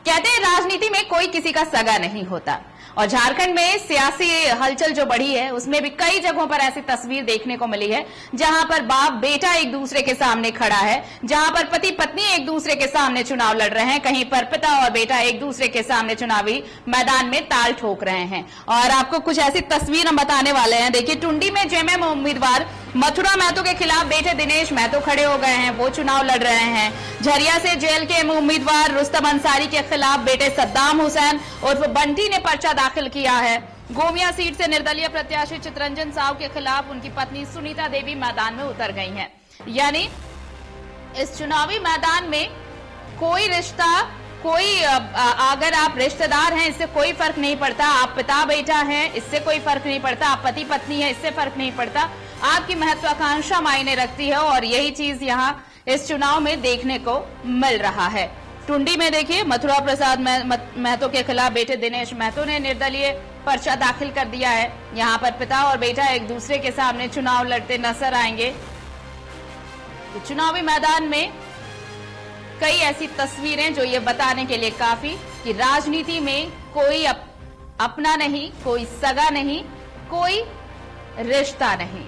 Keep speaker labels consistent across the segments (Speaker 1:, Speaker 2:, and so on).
Speaker 1: कहते हैं राजनीति में कोई किसी का सगा नहीं होता और झारखंड में सियासी हलचल जो बढ़ी है उसमें भी कई जगहों पर ऐसी तस्वीर देखने को मिली है जहां पर बाप बेटा एक दूसरे के सामने खड़ा है, जहां पर पति पत्नी एक दूसरे के सामने चुनाव लड़ रहे हैं, कहीं पर पिता और बेटा एक दूसरे के सामने चुनावी मैदान में ताल ठोक रहे हैं। और आपको कुछ ऐसी तस्वीर हम बताने वाले हैं। देखिए, टुंडी में जेएमएम उम्मीदवार मथुरा महतो के खिलाफ बेटे दिनेश महतो खड़े हो गए हैं, वो चुनाव लड़ रहे हैं। झरिया से जेएलके उम्मीदवार रुस्तम अंसारी के खिलाफ बेटे सद्दाम हुसैन उर्फ बंटी ने पर्चा दाखिल किया है। गोमिया सीट से निर्दलीय प्रत्याशी चितरंजन साव के खिलाफ उनकी पत्नी सुनीता देवी मैदान में उतर गई हैं। यानी इस चुनावी मैदान में कोई रिश्ता, कोई अगर आप रिश्तेदार हैं इससे कोई फर्क नहीं पड़ता, आप पिता बेटा हैं इससे कोई फर्क नहीं पड़ता, आप पति पत्नी हैं इससे फर्क नहीं पड़ता, आपकी महत्वाकांक्षा मायने रखती है। और यही चीज यहाँ इस चुनाव में देखने को मिल रहा है। टुंडी में देखिए, मथुरा प्रसाद महतो के खिलाफ बेटे दिनेश महतो ने निर्दलीय पर्चा दाखिल कर दिया है। यहाँ पर पिता और बेटा एक दूसरे के सामने चुनाव लड़ते नजर आएंगे। तो चुनावी मैदान में कई ऐसी तस्वीरें जो ये बताने के लिए काफी कि राजनीति में कोई अपना नहीं, कोई सगा नहीं, कोई रिश्ता नहीं।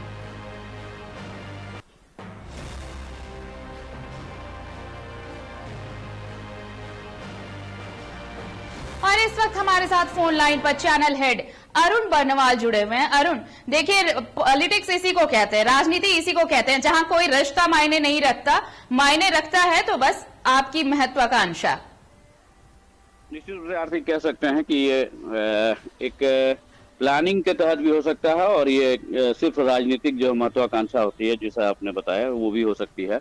Speaker 1: और इस वक्त हमारे साथ फोन लाइन पर चैनल हेड अरुण बर्नवाल जुड़े हुए हैं। अरुण, देखिए, पॉलिटिक्स इसी को कहते हैं, राजनीति इसी को कहते हैं जहां कोई रिश्ता मायने नहीं रखता, मायने रखता है तो बस आपकी महत्वाकांक्षा।
Speaker 2: निश्चित रूप से आर्थिक कह सकते हैं कि ये एक प्लानिंग के तहत भी हो सकता है और ये सिर्फ राजनीतिक जो महत्वाकांक्षा होती है जैसा आपने बताया वो भी हो सकती है।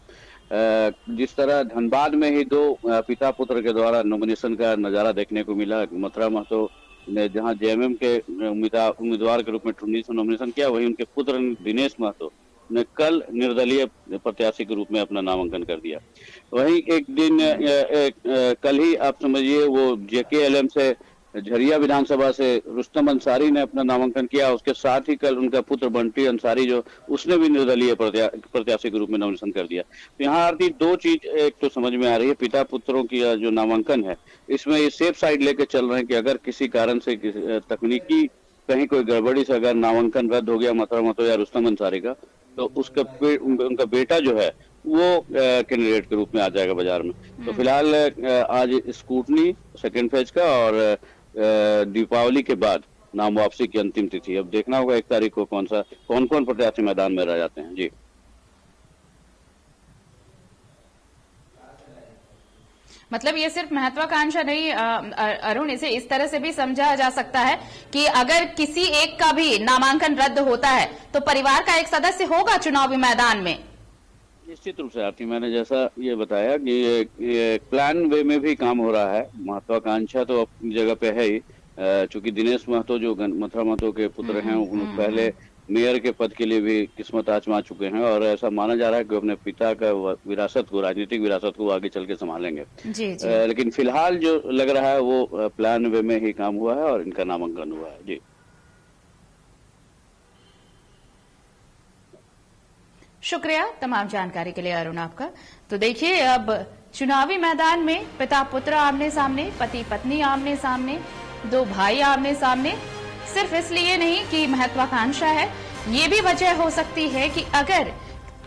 Speaker 2: जिस तरह धनबाद में ही दो पिता पुत्र के द्वारा नॉमिनेशन का नजारा देखने को मिला। मथुरा महतो ने जहां जेएमएम के उम्मीदवार के रूप में टुंडी से नॉमिनेशन किया, वहीं उनके पुत्र दिनेश महतो ने कल निर्दलीय प्रत्याशी के रूप में अपना नामांकन कर दिया। वहीं एक दिन कल ही आप समझिए वो जेकेएलएम से झरिया विधानसभा से रुस्तम अंसारी ने अपना नामांकन किया। उसके साथ ही कल उनका पुत्र बंटी अंसारी जो उसने भी निर्दलीय प्रत्याशी के रूप में नामांकन कर दिया। तो यहाँ आरती दो चीज एक तो समझ में आ रही है, पिता पुत्रों की जो नामांकन है इसमें ये सेफ साइड लेके चल रहे हैं कि अगर किसी कारण से तकनीकी कहीं कोई गड़बड़ी से अगर नामांकन रद्द हो गया मथुरा महतो या रुस्तम अंसारी का, तो उनका बेटा जो है वो कैंडिडेट के रूप में आ जाएगा बाजार में। तो फिलहाल आज स्कूटनी सेकेंड फेज का और दीपावली के बाद नाम वापसी की अंतिम तिथि। अब देखना होगा 1 तारीख को कौन कौन प्रत्याशी मैदान में रह जाते हैं। जी,
Speaker 1: मतलब ये सिर्फ महत्वाकांक्षा नहीं अरुण, इसे इस तरह से भी समझा जा सकता है कि अगर किसी एक का भी नामांकन रद्द होता है तो परिवार का एक सदस्य होगा चुनावी मैदान में।
Speaker 2: निश्चित रूप से आरती, मैंने जैसा ये बताया कि ये प्लान वे में भी काम हो रहा है। महत्वाकांक्षा तो अपनी जगह पे है ही, चूंकि दिनेश महतो जो मथुरा महतो के पुत्र हैं उन्होंने पहले मेयर के पद के लिए भी किस्मत आजमा चुके हैं और ऐसा माना जा रहा है कि अपने पिता का विरासत को, राजनीतिक विरासत को आगे चल के संभालेंगे।
Speaker 1: जी।
Speaker 2: लेकिन फिलहाल जो लग रहा है वो प्लान वे में ही काम हुआ है और इनका नामांकन हुआ है। जी,
Speaker 1: शुक्रिया तमाम जानकारी के लिए अरुण आपका। तो देखिए, अब चुनावी मैदान में पिता पुत्र आमने सामने, पति पत्नी आमने सामने, दो भाई आमने सामने, सिर्फ इसलिए नहीं कि महत्वाकांक्षा है, ये भी वजह हो सकती है कि अगर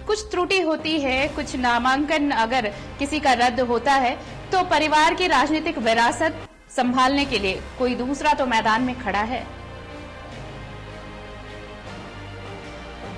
Speaker 1: कुछ त्रुटि होती है, कुछ नामांकन अगर किसी का रद्द होता है तो परिवार की राजनीतिक विरासत संभालने के लिए कोई दूसरा तो मैदान में खड़ा है।